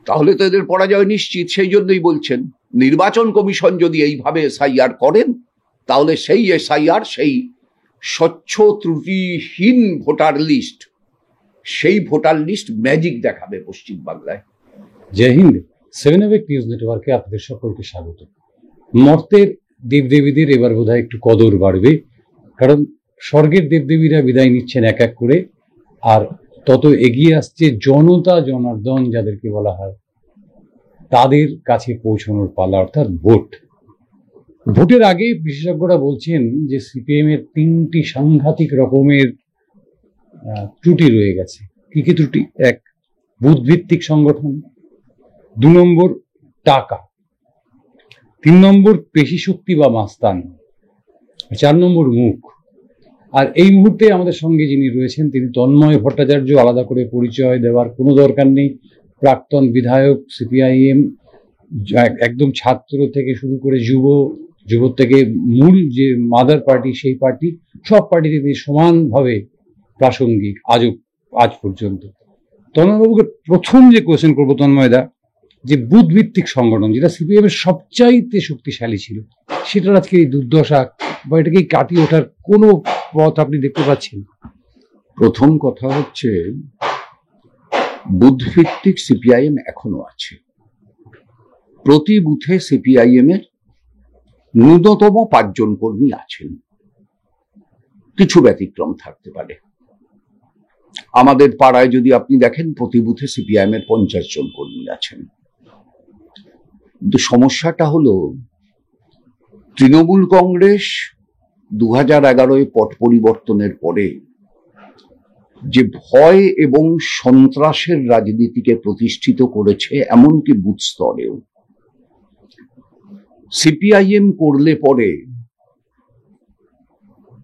তাহলে তো এদের পরাজয় নিশ্চিত। সেই জন্যই বলছেন নির্বাচন কমিশন যদি এইভাবে এসআইআর করেন, তাহলে সেই এসআইআর, সেই স্বচ্ছ ত্রুটিহীন ভোটার লিস্ট, সেই ভোটার লিস্ট ম্যাজিক দেখাবে পশ্চিমবাংলায়। জয় হিন্দ। 7 নিউজ নেটওয়ার্কে আপনাদের সকলকে স্বাগত। মর্তের দেবদেবীদের এবার বোধহয় একটু কদর বাড়বে, কারণ স্বর্গের দেবদেবীরা বিদায় নিচ্ছেন এক এক করে, আর তত এগিয়ে আসছে জনতা জনার্দন যাদেরকে বলা হয়, তাদের কাছে পৌঁছানোর পালা, অর্থাৎ ভোট। ভোটের আগে বিশেষজ্ঞরা বলছেন যে সিপিএম এর 3টি সাংঘাতিক রকমের ত্রুটি রয়ে গেছে। কি কি ত্রুটি? 1, বুথ ভিত্তিক সংগঠন। 2 নম্বর, টাকা। 3 নম্বর, পেশি শক্তি বা মাস্তান। 4 নম্বর, মুখ। আর এই মুহূর্তে আমাদের সঙ্গে যিনি রয়েছেন তিনি তন্ময় ভট্টাচার্য। আলাদা করে পরিচয় দেওয়ার কোনো দরকার নেই। প্রাক্তন বিধায়ক, সিপিআইএম, একদম ছাত্র থেকে শুরু করে যুব থেকে মূল যে মাদার পার্টি, সেই পার্টি, সব পার্টিতে তিনি সমানভাবে প্রাসঙ্গিক আজ পর্যন্ত। তন্ময়বাবুকে প্রথম যে কোয়েশ্চেন করবো, তন্ময়দা, যে বুথ ভিত্তিক সংগঠন যেটা সিপিএম এর সবচাইতে শক্তিশালী ছিল, সেটার আজকে এই দুর্দশা বা এটাকে কাটিয়ে ওঠার কোনো পথ আপনি দেখতে পাচ্ছেন? প্রথম কথা হচ্ছে, বুথ ভিত্তিক সিপিআইএম এখনো আছে। প্রতি বুথে সিপিআইএম এর ন্যূনতম 5 জন কর্মী আছেন, কিছু ব্যতিক্রম থাকতে পারে। আমাদের পাড়ায় যদি আপনি দেখেন, প্রতি বুথে সিপিআইএম এর 50 জন কর্মী আছেন। কিন্তু সমস্যাটা হলো, তৃণমূল কংগ্রেস 2011-এ পট পরিবর্তনের পরে যে ভয় এবং সন্ত্রাসের রাজনীতিকে প্রতিষ্ঠিত করেছে, এমনকি বুথ স্তরেও, সিপিআইএম করলে পরে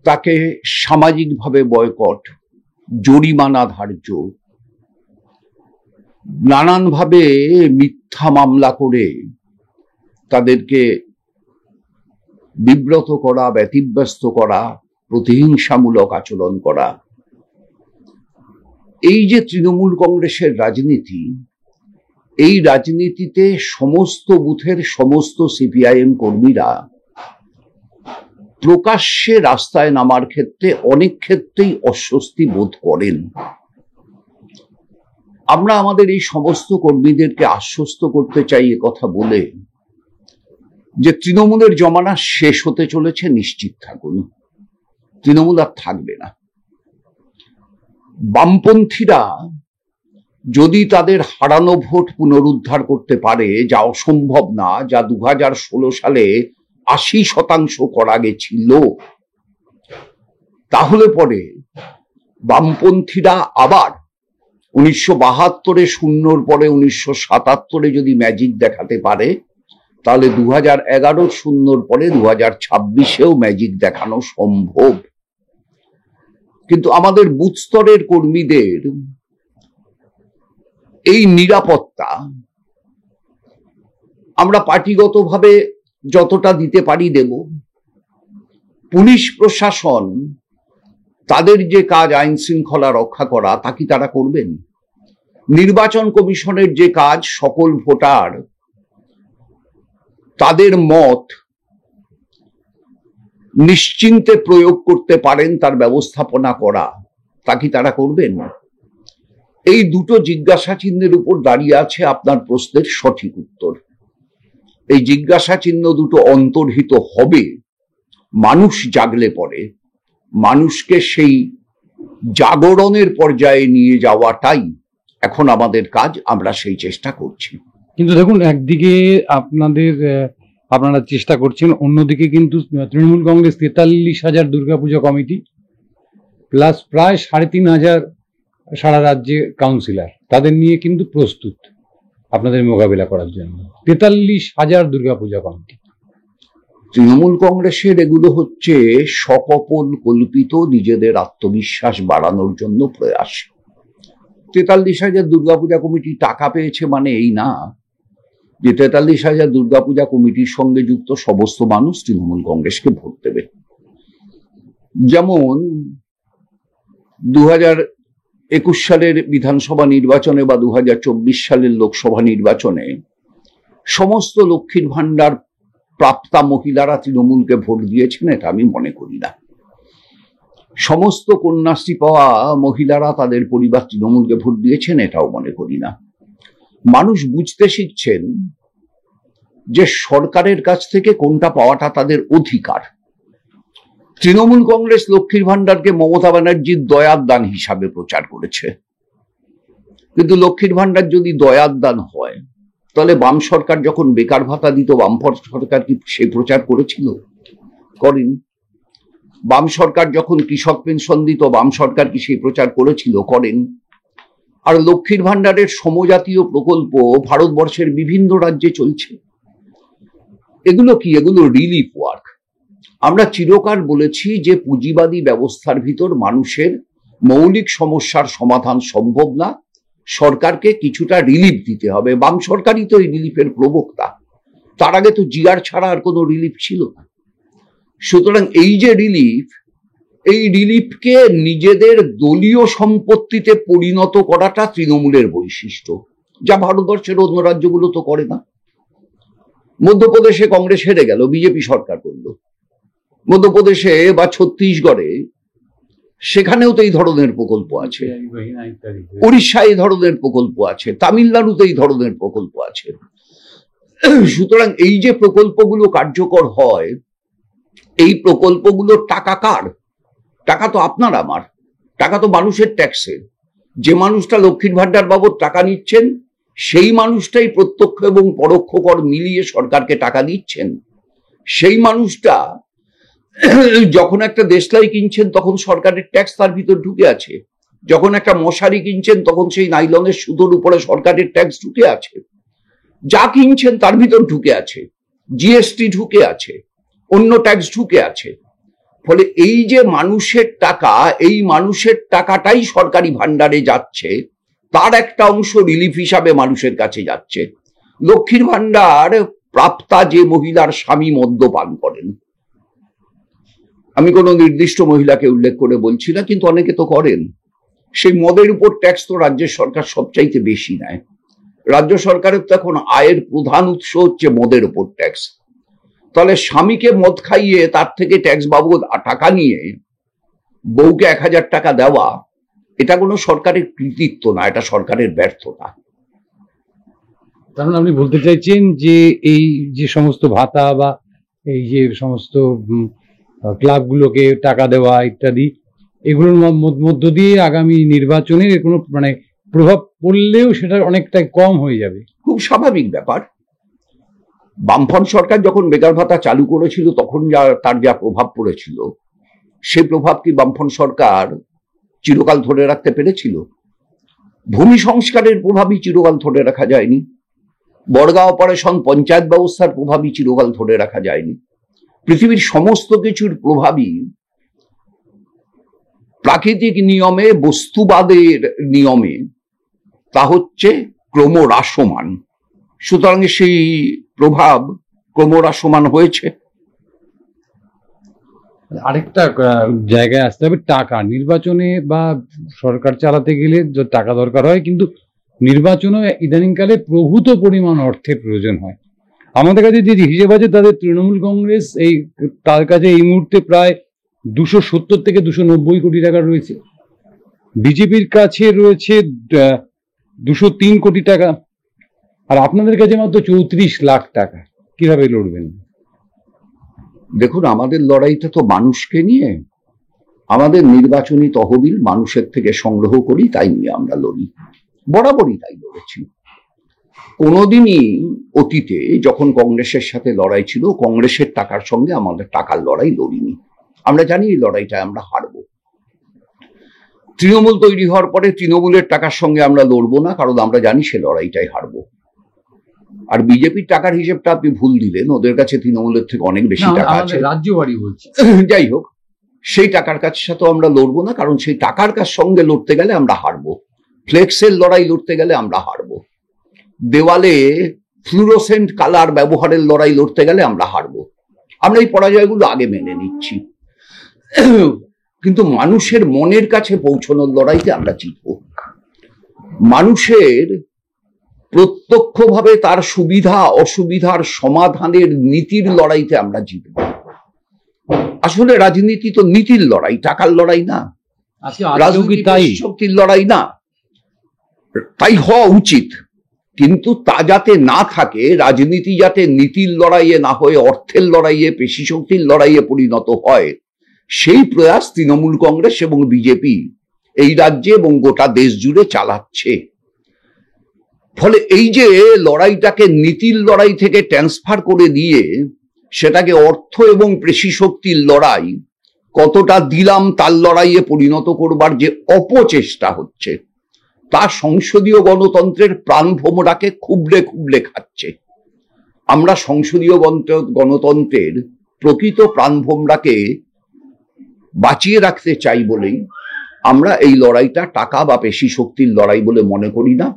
তাকে সামাজিকভাবে বয়কট, জরিমানা ধার্য, নানানভাবে মিথ্যা মামলা করে তাদেরকে বিব্রত করা, ব্যতিব্যস্ত করা, প্রতিহিংসামূলক আচরণ করা। এই যে তৃণমূল কংগ্রেসের রাজনীতি, এই রাজনীতিতে সমস্ত বুথের সমস্ত সিপিআইএম কর্মীরা প্রকাশ্যে রাস্তায় নামার ক্ষেত্রে অনেক ক্ষেত্রেই অস্বস্তি বোধ করেন। আমরা আমাদের এই সমস্ত কর্মীদেরকে আশ্বস্ত করতে চাই কথা বলে যে তৃণমূলের জমানা শেষ হতে চলেছে, নিশ্চিত থাকুন, তৃণমূল আর থাকবে না। বামপন্থীরা যদি তাদের হারানো ভোট পুনরুদ্ধার করতে পারে, যা অসম্ভব না, যা 2016 সালে 80% করা গেছিল, তাহলে পরে বামপন্থীরা আবার 1972-এ শূন্যর পরে 1977-এ যদি ম্যাজিক দেখাতে পারে, তাহলে 2011 শূন্যর পরে 2026-এও ম্যাজিক দেখানো সম্ভব। কিন্তু আমাদের বুথ স্তরের কর্মীদের এই নিরাপত্তা আমরা পার্টিগতভাবে যতটা দিতে পারি দেব। পুলিশ প্রশাসন তাদের যে কাজ, আইন শৃঙ্খলা রক্ষা করা, তা কি তারা করবেন? নির্বাচন কমিশনের যে কাজ, সকল ভোটার তাদের মত নিশ্চিন্তে প্রয়োগ করতে পারেন, তার ব্যবস্থাপনা করা, তা কি তারা করবেন? এই দুটো জিজ্ঞাসা চিহ্নের উপর দাঁড়িয়ে আছে আপনার প্রশ্নের সঠিক উত্তর। এই জিজ্ঞাসা চিহ্ন দুটো অন্তর্হিত হবে মানুষ জাগলে পরে। মানুষকে সেই জাগরণের পর্যায়ে নিয়ে যাওয়াটাই এখন আমাদের কাজ, আমরা সেই চেষ্টা করছি। কিন্তু দেখুন, একদিকে আপনারা চেষ্টা করছেন, অন্যদিকে কিন্তু তৃণমূল কংগ্রেস 43,000 দুর্গাপূজা কমিটি প্লাস প্রায় 3,500 সারা রাজ্যে কাউন্সিলর, তাদের নিয়ে কিন্তু প্রস্তুত আপনাদের মোকাবিলা করার জন্য। 43,000 দুর্গাপূজা কমিটি। তৃণমূল কংগ্রেসের এগুলো হচ্ছে সকপল কল্পিত নিজেদের আত্মবিশ্বাস বাড়ানোর জন্য প্রয়াস। 43,000 দুর্গাপূজা কমিটি টাকা পেয়েছে মানে এই না যে 43,000 দুর্গাপূজা কমিটির সঙ্গে যুক্ত সমস্ত মানুষ তৃণমূল কংগ্রেসকে ভোট দেবে। যেমন 2021 সালের বিধানসভা নির্বাচনে বা 2024 সালের লোকসভা নির্বাচনে সমস্ত লক্ষ্মীর ভান্ডার প্রাপ্তা মহিলারা তৃণমূলকে ভোট দিয়েছেন এটা আমি মনে করি না। সমস্ত কন্যাশ্রী পাওয়া মহিলারা তাদের পরিবার তৃণমূলকে ভোট দিয়েছেন এটাও মনে করি না। মানুষ বুঝতে শিখছেন যে সরকারের কাছ থেকে কোনটা পাওয়াটা তাদের অধিকার। তৃণমূল কংগ্রেস লক্ষ্মীর ভান্ডারকে মমতা ব্যানার্জির দয়ার দান হিসাবে প্রচার করেছে, কিন্তু লক্ষ্মীর ভান্ডার যদি দয়ার দান হয় তাহলে বাম সরকার যখন বেকার ভাতা দিত বামফ্রন্ট সরকার কি সেই প্রচার করেছিল? করেনি। বাম সরকার যখন কৃষক পেনশন দিত বাম সরকার কি সেই প্রচার করেছিল? করেন। আর লক্ষ্মীর ভান্ডারের সমজাতীয় প্রকল্প ভারতবর্ষের বিভিন্ন রাজ্যে চলছে। এগুলো কি? এগুলো রিলিফ ওয়ার্ক। আমরা চিরকাল বলেছি যে পুঁজিবাদী ব্যবস্থার ভিতর মানুষের মৌলিক সমস্যার সমাধান সম্ভব না, সরকারকে কিছুটা রিলিফ দিতে হবে। বাম সরকারই তো এই রিলিফের প্রবক্তা। তার আগে তো জিআর ছাড়া আর কোনো রিলিফ ছিল না। সুতরাং এই যে রিলিফ, এই রিলিফকে নিজেদের দলীয় সম্পত্তিতে পরিণত করাটা তৃণমূলের বৈশিষ্ট্য, যা ভারতবর্ষের অন্য রাজ্যগুলো তো করে না। মধ্যপ্রদেশে কংগ্রেস হেরে গেল, বিজেপি সরকার করলো। মধ্যপ্রদেশে বা ছত্তিশগড়ে সেখানেও তো এই ধরনের প্রকল্প আছে, উড়িষ্যায় এই ধরনের প্রকল্প আছে, তামিলনাড়ুতে এই ধরনের প্রকল্প আছে। সুতরাং এই যে প্রকল্পগুলো কার্যকর হয়, এই প্রকল্পগুলোর টাকা কার? টাকা তো আপনার আমার, টাকা তো মানুষের ট্যাক্সের। যে মানুষটা লক্ষ্মীর ভান্ডার বাবদ টাকা নিচ্ছেন সেই মানুষটাই প্রত্যক্ষ এবং পরোক্ষ কর মিলিয়ে সরকারকে টাকা দিচ্ছেন। সেই মানুষটা যখন একটা দেশলাই কিনছেন তখন সরকারের ট্যাক্স তার ভিতর ঢুকে আছে। যখন একটা মশারি কিনছেন তখন সেই নাইলনের সুতোর উপরে সরকারের ট্যাক্স ঢুকে আছে। যা কিনছেন তার ভিতর ঢুকে আছে, জিএসটি ঢুকে আছে, অন্য ট্যাক্স ঢুকে আছে। ফলে এই যে মানুষের টাকা, এই মানুষের টাকাটাই সরকারি ভান্ডারে যাচ্ছে, তার একটা অংশ রিলিফ হিসাবে মানুষের কাছে যাচ্ছে। লক্ষ্মীর ভান্ডার প্রাপ্তা যে মহিলার স্বামী মদ্যপান করেন, আমি কোনো নির্দিষ্ট মহিলাকে উল্লেখ করে বলছি না, কিন্তু অনেকে তো করেন, সেই মদের উপর ট্যাক্স তো রাজ্যের সরকার সবচাইতে বেশি নেয়। রাজ্য সরকারের তো এখন আয়ের প্রধান উৎস হচ্ছে মদের উপর ট্যাক্স। তাহলে স্বামীকে মদ খাইয়ে তার থেকে ট্যাক্স বাবদ টাকা নিয়ে বউকে 1000 টাকা দেওয়া, এটা কোনো সরকারের কৃতিত্ব না, এটা সরকারের ব্যর্থতা। কারণ আপনি বলতে চাইছেন যে এই যে সমস্ত ভাতা বা এই যে সমস্ত ক্লাবগুলোকে টাকা দেওয়া ইত্যাদি, এগুলোর মধ্য দিয়ে আগামী নির্বাচনের কোনো মানে প্রভাব পড়লেও সেটা অনেকটাই কম হয়ে যাবে। খুব স্বাভাবিক ব্যাপার। বামফ্রন্ট সরকার যখন বেকার ভাতা চালু করেছিল তখন তার যা প্রভাব পড়েছিল, সেই প্রভাব কি বামফ্রন্ট সরকার চিরকাল ধরে রাখতে পেরেছিল? ভূমি সংস্কারের প্রভাবই চিরকাল ধরে রাখা যায়নি। বর্গা অপারেশন, পঞ্চায়েত ব্যবস্থার প্রভাবই চিরকাল ধরে রাখা যায়নি। পৃথিবীর সমস্ত কিছুর প্রভাবই প্রাকৃতিক নিয়মে, বস্তুবাদের নিয়মে, তা হচ্ছে ক্রমহ্রাসমান। সুতরাং সেই প্রভাব ক্রমহ্রাসমান হয়েছে। আরেকটা জায়গায় আসতে হবে, টাকা। নির্বাচনে বা সরকার চালাতে গেলে টাকা দরকার হয়, কিন্তু নির্বাচনে ইদানিংকালে প্রভূত পরিমাণ অর্থের প্রয়োজন হয়। আমাদের কাছে যে হিসেব আছে তাদের তৃণমূল কংগ্রেস তার কাছে এই মুহূর্তে প্রায় 270 থেকে 290 কোটি টাকা রয়েছে। বিজেপির কাছে রয়েছে 203 কোটি টাকা, আর আপনাদের কাছে মাত্র 34 লাখ টাকা। কিভাবে লড়বেন? দেখুন, আমাদের লড়াইটা তো মানুষকে নিয়ে। আমাদের নির্বাচনী তহবিল মানুষের থেকে সংগ্রহ করি, তাই নিয়ে আমরা লড়ি, বরাবরই তাই লড়েছি। কোনোদিনই অতীতে যখন কংগ্রেসের সাথে লড়াই ছিল, কংগ্রেসের টাকার সঙ্গে আমাদের টাকার লড়াই লড়িনি। আমরা জানি এই লড়াইটা আমরা হারবো। তৃণমূল তৈরি হওয়ার পরে তৃণমূলের টাকার সঙ্গে আমরা লড়বো না, কারণ আমরা জানি সে লড়াইটাই হারবো। আর বিজেপির টাকার হিসেবটা আপনি ভুল দিলেন, ওদের কাছে তৃণমূলের থেকে অনেক বেশি টাকা আছে। রাজ্য বাড়ি বলছি। যাই হোক, সেই টাকার কাছে সাথে আমরা লড়বো না, কারণ সেই টাকার কাছ সঙ্গে লড়তে গেলে আমরা হারবো। ফ্লেক্সের লড়াই লড়তে গেলে আমরা হারবো। দেওয়ালে ফ্লুরোসেন্ট কালার ব্যবহারের লড়াই লড়তে গেলে আমরা হারবো। আমরা এই পরাজয়গুলো আগে মেনে নিচ্ছি, কিন্তু মানুষের মনের কাছে পৌঁছানোর লড়াইতে আমরা জিতবো। মানুষের প্রত্যক্ষভাবে তার সুবিধা অসুবিধার সমাধানের নীতির লড়াইতে আমরা জিতব। আসলে রাজনীতি তো নীতির লড়াই, টাকার লড়াই না, রাজনীতি শক্তির লড়াই না। তাই হওয়া উচিত, কিন্তু তা যাতে না থাকে, রাজনীতি যাতে নীতির লড়াইয়ে না হয়ে অর্থের লড়াইয়ে, পেশি শক্তির লড়াইয়ে পরিণত হয়, সেই প্রয়াস তৃণমূল কংগ্রেস এবং বিজেপি এই রাজ্যে এবং গোটা দেশ জুড়ে চালাচ্ছে। ফলে এই যে লড়াইটাকে নীতির লড়াই থেকে ট্রান্সফার করে দিয়ে সেটাকে অর্থ এবং পেশি শক্তির লড়াই, কতটা দিলাম তার লড়াইয়ে পরিণত করবার যে অপচেষ্টা হচ্ছে, তা সংসদীয় গণতন্ত্রের প্রাণভোমরাকে খুবলে খুবলে খাচ্ছে। আমরা সংসদীয় গণতন্ত্রের প্রকৃত প্রাণভোমরাকে বাঁচিয়ে রাখতে চাই বলেই আমরা এই লড়াইটা টাকা বা পেশি শক্তির লড়াই বলে মনে করি না।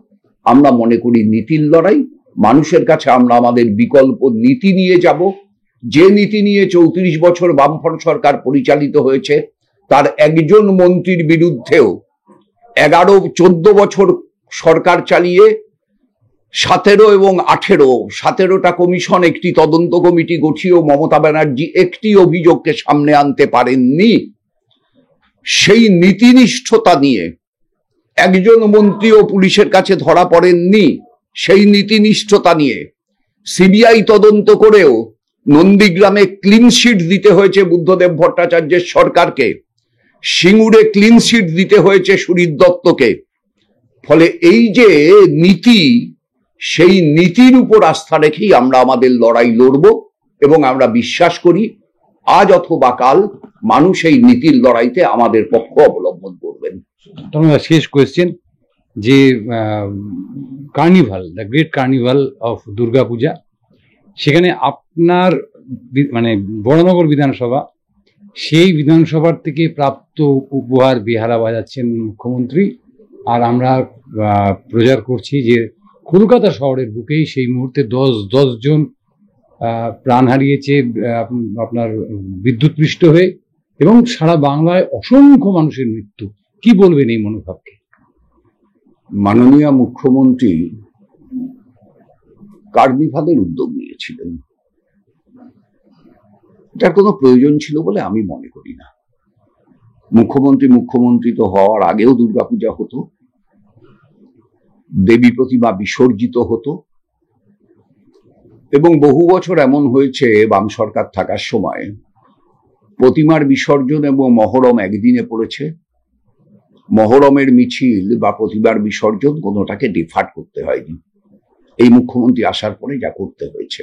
আমরা মনে করি নীতির লড়াই। মানুষের কাছে আমরা আমাদের বিকল্প নীতি নিয়ে যাব। যে নীতি নিয়ে 34 বছর বামফ্রন্ট সরকার পরিচালিত হয়েছে, তার একজন মন্ত্রীর বিরুদ্ধেও 14 বছর সরকার চালিয়ে 17 এবং 17টা কমিশন, একটি তদন্ত কমিটি গঠিয়েও মমতা ব্যানার্জি একটি অভিযোগকে সামনে আনতে পারেননি। সেই নীতিনিষ্ঠতা নিয়ে একজন মন্ত্রীও পুলিশের কাছে ধরা পড়েননি। সেই নীতিনিষ্ঠতা নিয়ে সিবিআই তদন্ত করেও নন্দীগ্রামে ক্লিন শিট দিতে হয়েছে বুদ্ধদেব ভট্টাচার্যের সরকারকে, সিঙ্গুরে ক্লিন শিট দিতে হয়েছে সুরিত দত্তকে। ফলে এই যে নীতি, সেই নীতির উপর আস্থা রেখেই আমরা আমাদের লড়াই লড়ব এবং আমরা বিশ্বাস করি আজ অথবা কাল মানুষ এই নীতির লড়াইতে আমাদের পক্ষ অবলম্বন করবেন। শেষ কোয়েশ্চেন, যে carnival, the great carnival of Durga Puja, সেখানে আপনার মানে বড়নগর বিধানসভা, সেই বিধানসভার থেকে প্রাপ্ত উপহার বেহারা বাজাচ্ছেন মুখ্যমন্ত্রী। আর আমরা প্রচার করছি যে কলকাতা শহরের বুকেই সেই মুহূর্তে 10 জন প্রাণ হারিয়েছে আপনার বিদ্যুৎপৃষ্ট হয়ে, এবং সারা বাংলায় অসংখ্য মানুষের মৃত্যু। কি বলবেন এই মনোভাবকে? মাননীয় মুখ্যমন্ত্রী কার্নিভালের উদ্যোগ নিয়েছিলেন, এটার কোনো প্রয়োজন ছিল বলে আমি মনে করি না। মুখ্যমন্ত্রী তো হওয়ার আগেও দুর্গাপূজা হতো, দেবী প্রতিমা বিসর্জিত হতো, এবং বহু বছর এমন হয়েছে বাম সরকার থাকার সময় প্রতিমার বিসর্জন এবং মহরম একদিনে পড়েছে। মহরমের মিছিল বা প্রতিমার বিসর্জন কোনোটাকে ডিফার্ট করতে হয়নি। এই মুখ্যমন্ত্রী আসার পরে যা করতে হয়েছে।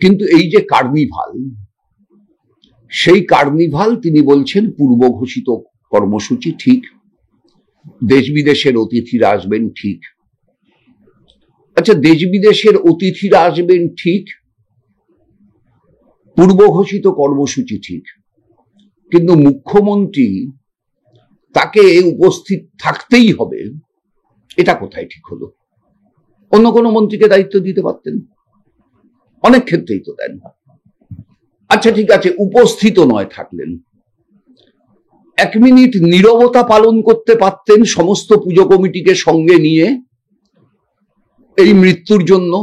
কিন্তু এই যে কার্নিভাল, সেই কার্নিভাল তিনি বলছেন পূর্ব ঘোষিত কর্মসূচি, ঠিক। দেশ বিদেশের অতিথিরা আসবেন, ঠিক। আচ্ছা, দেশ বিদেশের অতিথিরা আসবেন ঠিক, পূর্ব ঘোষিত কর্মসূচি ঠিক, কিন্তু মুখ্যমন্ত্রী তাকে উপস্থিত থাকতেই হবে, এটা কোথায় ঠিক হলো? অন্য কোনো মন্ত্রীকে দায়িত্ব দিতে পারতেন, অনেক ক্ষেত্রেই তো দেন। আচ্ছা ঠিক আছে, উপস্থিত নয় থাকলেন, 1 মিনিট নীরবতা পালন করতে পারতেন সমস্ত পুজো কমিটিকে সঙ্গে নিয়ে এই মৃত্যুর জন্য,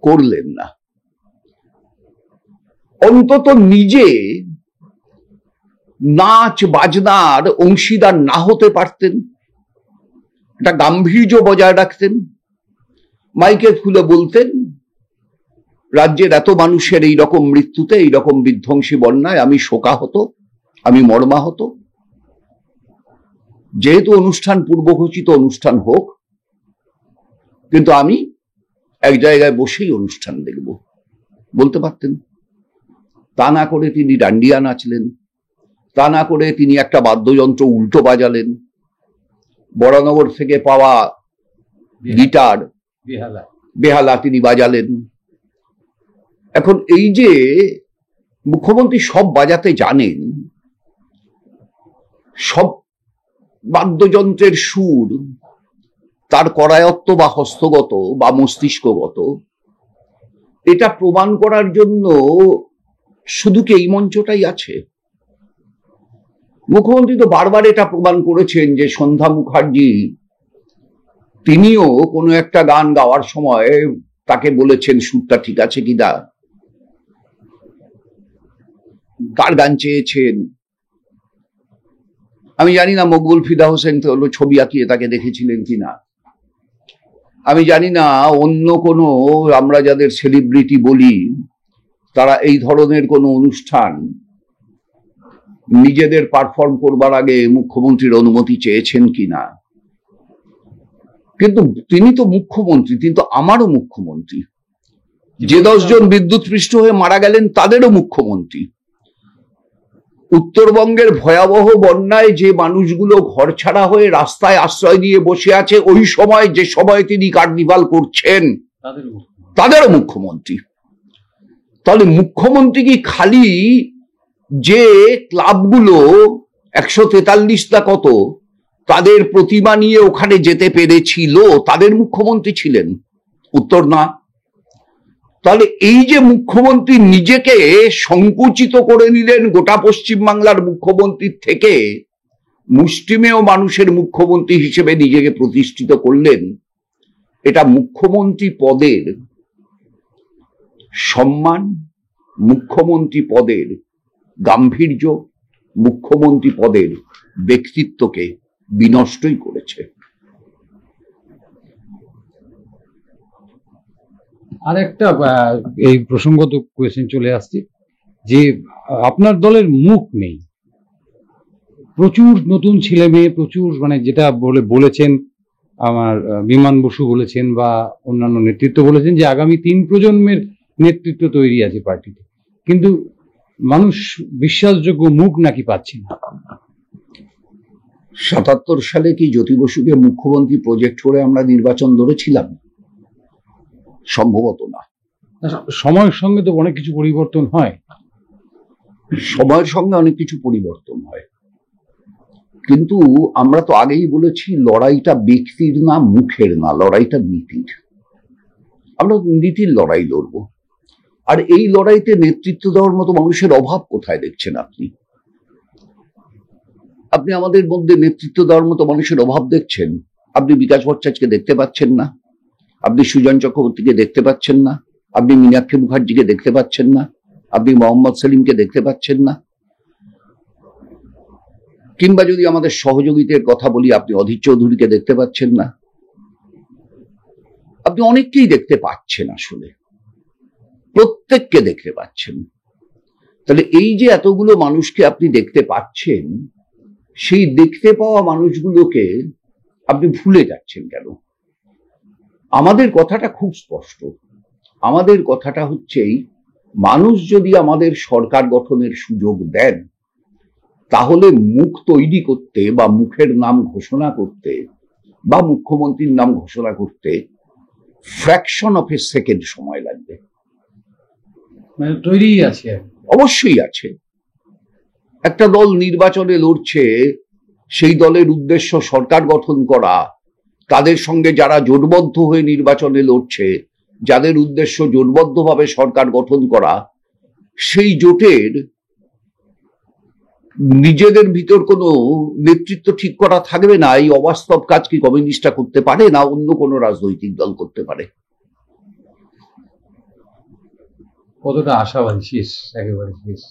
করলেন না। অন্তত নিজে নাচ বাজনার অংশীদার না হতে পারতেন, একটা গাম্ভীর্য বজায় রাখতেন, মাইকে খুলে বলতেন রাজ্যের এত মানুষের এই রকম মৃত্যুতে, এই রকম বিধ্বংসী বন্যায় আমি শোকাহত, আমি মর্মাহত। যেহেতু অনুষ্ঠান পূর্বঘোষিত অনুষ্ঠান হোক, কিন্তু আমি এক জায়গায় বসেই অনুষ্ঠান দেখব, বলতে পারতেন। তা না করে তিনি ডান্ডিয়া নাচলেন, তা না করে তিনি একটা বাদ্যযন্ত্র উল্টো বাজালেন, বরানগর থেকে পাওয়া গিটার বেহালা তিনি বাজালেন। এখন এই যে মুখ্যমন্ত্রী সব বাজাতে জানেন, সব বাদ্যযন্ত্রের সুর তার করায়ত্ত বা হস্তগত বা মস্তিষ্কগত, এটা প্রমাণ করার জন্য শুধু কি এই মঞ্চটাই আছে? মুখ্যমন্ত্রী তো বারবার এটা প্রমাণ করেছেন যে সন্ধ্যা মুখার্জি তিনিও কোনো একটা গান গাওয়ার সময় তাকে বলেছেন সুরটা ঠিক আছে কিনা, কার গান চেয়েছেন। আমি জানি না মকবুল ফিদা হোসেন ছবি আঁকিয়ে তাকে দেখেছিলেন কিনা, আমি জানি না অন্য কোনো আমরা যাদের সেলিব্রিটি বলি তারা এই ধরনের কোনো অনুষ্ঠান নিজেদের পারফর্ম করবার আগে মুখ্যমন্ত্রীর অনুমতি চেয়েছেন কিনা। কিন্তু তিনি তো মুখ্যমন্ত্রী, তিনি তো আমারও মুখ্যমন্ত্রী। যে 10 জন বিদ্যুৎপৃষ্ট হয়ে মারা গেলেন তাদেরও মুখ্যমন্ত্রী। উত্তরবঙ্গের ভয়াবহ বন্যায় যে মানুষগুলো ঘর ছাড়া হয়ে রাস্তায় আশ্রয় নিয়ে বসে আছে, ওই সময় যে সময় তিনি কার্নিভাল করছেন তাদেরও মুখ্যমন্ত্রী। তাহলে মুখ্যমন্ত্রী কি খালি যে ক্লাবগুলো 143টা কত তাদের প্রতিমা নিয়ে ওখানে যেতে পেরেছিল তাদের মুখ্যমন্ত্রী ছিলেন? উত্তর না। তাহলে এই যে মুখ্যমন্ত্রী নিজেকে সংকুচিত করে নিলেন, গোটা পশ্চিমবাংলার মুখ্যমন্ত্রীর থেকে মুষ্টিমেয় মানুষের মুখ্যমন্ত্রী হিসেবে নিজেকে প্রতিষ্ঠিত করলেন, এটা মুখ্যমন্ত্রী পদের সম্মান, মুখ্যমন্ত্রী পদের গাম্ভীর্য, মুখ্যমন্ত্রী পদের ব্যক্তিত্বকে বিনষ্টই করেছে। আর একটা এই প্রসঙ্গত কোয়েশ্চেন চলে আসছে যে আপনার দলের মুখ নেই, প্রচুর নতুন ছেলে মেয়ে, প্রচুর মানে যেটা বলেছেন আমার বিমান বসু বলেছেন বা অন্যান্য নেতৃত্ব বলেছেন যে আগামী 3 প্রজন্মের নেতৃত্ব তৈরি আছে পার্টিতে, কিন্তু মানুষ বিশ্বাসযোগ্য মুখ নাকি পাচ্ছে না। 77 সালে কি জ্যোতি বসুকে মুখ্যমন্ত্রী প্রজেক্ট করে আমরা নির্বাচন লড়েছিলাম? সম্ভবত না। সময়ের সঙ্গে তো অনেক কিছু পরিবর্তন হয়, সময়ের সঙ্গে অনেক কিছু পরিবর্তন হয়, কিন্তু আমরা তো আগেই বলেছি লড়াইটা ব্যক্তির না, মুখের না, লড়াইটা নীতির। আমরা নীতির লড়াই লড়ব। আর এই লড়াইতে নেতৃত্ব দেওয়ার মতো মানুষের অভাব কোথায় দেখছেন আপনি? আপনি আমাদের মধ্যে নেতৃত্ব দেওয়ার মতো মানুষের অভাব দেখছেন? আপনি বিকাশ ভট্টাচার্যকে দেখতে পাচ্ছেন না, আপনি সুজন চক্রবর্তীকে দেখতে পাচ্ছেন না, আপনি মীনাক্ষী মুখার্জিকে দেখতে পাচ্ছেন না, আপনি মোহাম্মদ সেলিমকে দেখতে পাচ্ছেন না, কিংবা যদি আমাদের সহযোগিতার কথা বলি আপনি অধীর চৌধুরীকে দেখতে পাচ্ছেন না। আপনি অনেককেই দেখতে পাচ্ছেন, আসলে প্রত্যেককে দেখতে পাচ্ছেন। তাহলে এই যে এতগুলো মানুষকে আপনি দেখতে পাচ্ছেন, সেই দেখতে পাওয়া মানুষগুলোকে আপনি ভুলে যাচ্ছেন কেন? আমাদের কথাটা খুব স্পষ্ট। আমাদের কথাটা হচ্ছেই, মানুষ যদি আমাদের সরকার গঠনের সুযোগ দেন, তাহলে মুখ তৈরি করতে বা মুখের নাম ঘোষণা করতে বা মুখ্যমন্ত্রীর নাম ঘোষণা করতে ফ্র্যাকশন অফ এ সেকেন্ড সময় লাগবে। মানে তৈরি আছে, অবশ্যই আছে। একটা দল নির্বাচনে লড়ছে, সেই দলের উদ্দেশ্য সরকার গঠন করা, তাদের সঙ্গে যারা জোটবদ্ধ হয়ে নির্বাচনে লড়ছে, যাদের উদ্দেশ্য জোটবদ্ধভাবে সরকার গঠন করা, সেই জোটের নিজেদের ভিতর কোনো নেতৃত্ব ঠিক করা থাকবে না। এই অবাস্তব কাজ কি কমিউনিস্টরা করতে পারে, না অন্য কোনো রাজনৈতিক দল করতে পারে? কতটা আশাবাদী? শেষ, একেবারে শেষ।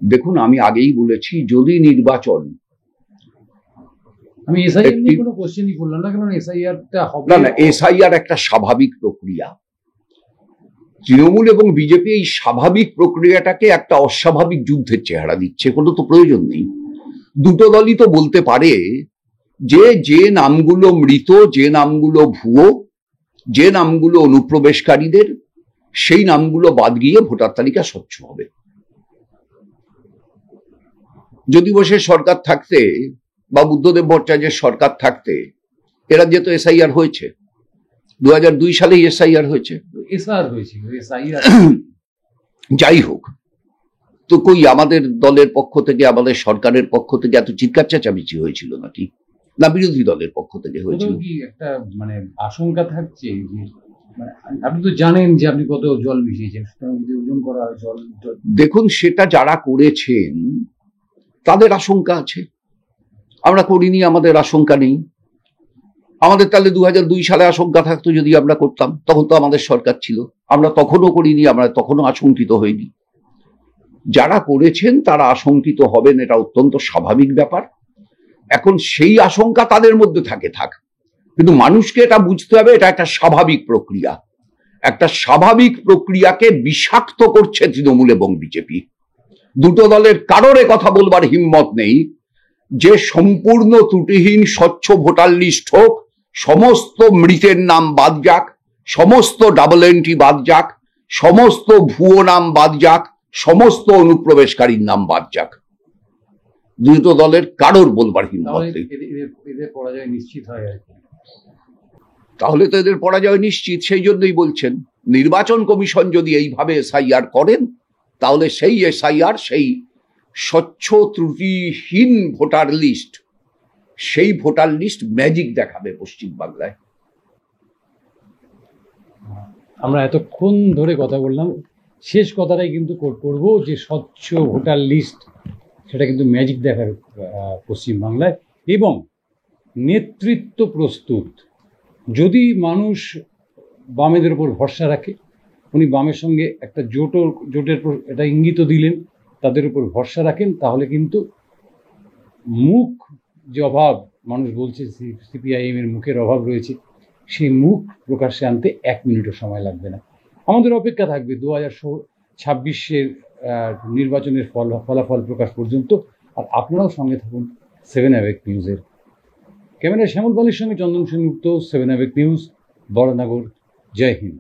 দেখুন, আমি আগেই বলেছি, যদি নির্বাচন, আমি এসআইআর নিয়ে কোনো কোশ্চেনই করলাম না, কারণ এসআইআরটা হবে না, এসআইআর একটা স্বাভাবিক প্রক্রিয়া। তৃণমূল এবং বিজেপি এই স্বাভাবিক প্রক্রিয়াটাকে একটা অস্বাভাবিক যুদ্ধের চেহারা দিচ্ছে। কোনো তো প্রয়োজন নেই। দুটো দলই তো বলতে পারে যে নামগুলো মৃত, যে নামগুলো ভুয়ো, যে নামগুলো অনুপ্রবেশকারীদের, সেই নামগুলো বাদ গিয়ে ভোটার তালিকা স্বচ্ছ হবে। যদি বসে সরকার থাকতে বা বুদ্ধদেব ভট্টাচার্যের সরকার থাকতে, এ রাজ্যে তো এসআইআর হয়েছে। 2002 সালেই এসআইআর হয়েছে। যাই হোক, তো কই আমাদের দলের পক্ষ থেকে, আমাদের সরকারের পক্ষ থেকে এত চিৎকার চেঁচামেচি হয়েছিল নাকি? না বিরোধী দলের পক্ষ থেকে হয়েছিল? একটা মানে আশঙ্কা থাকছে যে, আপনি তো জানেন যে আপনি কত জল মিশিয়েছেন, ওজন করা জল। দেখুন, সেটা যারা করেছেন তাদের আশঙ্কা আছে, আমরা করিনি, আমাদের আশঙ্কা নেই। আমাদের তাহলে 2002 সালে আশঙ্কা থাকতো যদি আমরা করতাম, তখন তো আমাদের সরকার ছিল, আমরা তখনও করিনি, আমরা তখনও আশঙ্কিত হইনি। যারা করেছেন তারা আশঙ্কিত হবেন, এটা অত্যন্ত স্বাভাবিক ব্যাপার। এখন সেই আশঙ্কা তাদের মধ্যে থাক, কিন্তু মানুষকে এটা বুঝতে হবে এটা একটা স্বাভাবিক প্রক্রিয়া। একটা স্বাভাবিক প্রক্রিয়াকে বিষাক্ত করছে তৃণমূল এবং বিজেপি। দুটো দলের কারোর কথা বলবার হিম্মত নেই যে সম্পূর্ণ ত্রুটিহীন স্বচ্ছ ভোটার লিস্ট হোক, সমস্ত মৃতের নাম বাদ যাক, সমস্ত ডাবল এন্ট্রি বাদ যাক, সমস্ত ভুয়ো নাম বাদ যাক, সমস্ত অনুপ্রবেশকারীর নাম বাদ যাক। দুটো দলের কারোর বলবার হিম্মত নেই। এদের পরাজয় নিশ্চিত হয় আর কি। তাহলে তো এদের পরাজয় নিশ্চিত। সেই জন্যই বলছেন নির্বাচন কমিশন যদি এইভাবে এসআইআর করেন, তাহলে সেই এসআইআর, সেই স্বচ্ছ ত্রুটিহীন ভোটার লিস্ট, সেই ভোটার লিস্ট ম্যাজিক দেখাবে পশ্চিমবাংলায়। আমরা এতক্ষণ ধরে কথা বললাম, শেষ কথাটাই কিন্তু করবো যে স্বচ্ছ ভোটার লিস্ট সেটা কিন্তু ম্যাজিক দেখাবে পশ্চিমবাংলায়, এবং নেতৃত্ব প্রস্তুত। যদি মানুষ বামেদের উপর ভরসা রাখে, উনি বামের সঙ্গে একটা জোটের এটা ইঙ্গিত দিলেন, তাদের উপর ভরসা রাখেন, তাহলে কিন্তু মুখ যে অভাব মানুষ বলছে সিপিআইএম এর মুখের অভাব রয়েছে, সেই মুখ প্রকাশ্যে আনতে 1 মিনিটও সময় লাগবে না। আমাদের অপেক্ষা থাকবে 2026-এর নির্বাচনের ফলাফল প্রকাশ পর্যন্ত। আর আপনারাও সঙ্গে থাকুন 7 অ্যাওয়েক নিউজের। ক্যামেরায় শ্যামল পালের সঙ্গে চন্দন সেনগুপ্ত, 7 অ্যাওয়েক নিউজ, বরানগর। জয় হিন্দ।